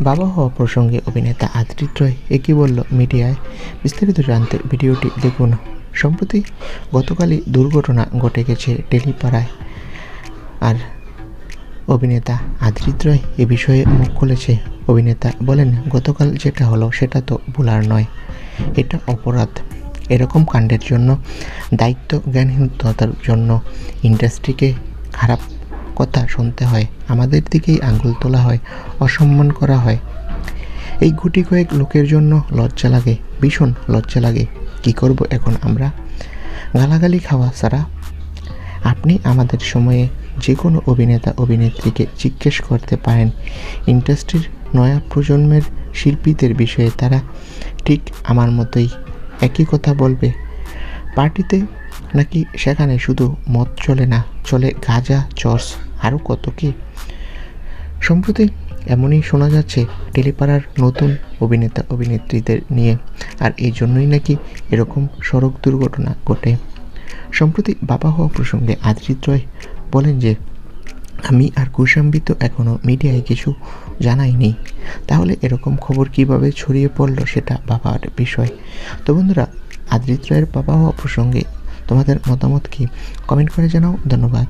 বাবা হওয়া প্রসঙ্গে অভিনেতা আদিত্য রয় একই বলল মিডিয়ায়। বিস্তারিত জানতে ভিডিওটি দেখুন। সম্প্রতি গতকালই দুর্ঘটনা ঘটে গেছে টেলিপাড়ায়, আর অভিনেতা আদিত্য রয় এ বিষয়ে মুখ খুলেছে। অভিনেতা বলেন, গতকাল যেটা হলো সেটা তো ভুলার নয়, এটা অপরাধ। এরকম কাণ্ডের জন্য, দায়িত্ব জ্ঞানহীনতার জন্য ইন্ডাস্ট্রিকে খারাপ কথা শুনতে হয়, আমাদের দিকেই আঙুল তোলা হয়, অসম্মান করা হয়। এই গুটি কয়েক লোকের জন্য লজ্জা লাগে, ভীষণ লজ্জা লাগে। কি করব এখন আমরা? গালাগালি খাওয়া ছাড়া। আপনি আমাদের সময়ে যে কোনো অভিনেতা অভিনেত্রীকে জিজ্ঞেস করতে পারেন ইন্ডাস্ট্রির নয়া প্রজন্মের শিল্পীদের বিষয়ে, তারা ঠিক আমার মতোই একই কথা বলবে। পার্টিতে নাকি সেখানে শুধু মদ চলে না, চলে গাঁজা, চর্স, আরও কত কি। সম্প্রতি এমনই শোনা যাচ্ছে টেলিপাড়ার নতুন অভিনেতা অভিনেত্রীদের নিয়ে, আর এই জন্যই নাকি এরকম সড়ক দুর্ঘটনা ঘটে। সম্প্রতি বাবা হওয়া প্রসঙ্গে আদিত্য রয় বলেন যে, আমি আর কৌশাম্বী তো এখনও মিডিয়ায় কিছু জানাইনি, তাহলে এরকম খবর কিভাবে ছড়িয়ে পড়ল সেটা ভাবার বিষয়। তো বন্ধুরা, আদিত্য রয়ের বাবা হওয়া প্রসঙ্গে তোমাদের মতামত কি? কমেন্ট করে জানাও। ধন্যবাদ।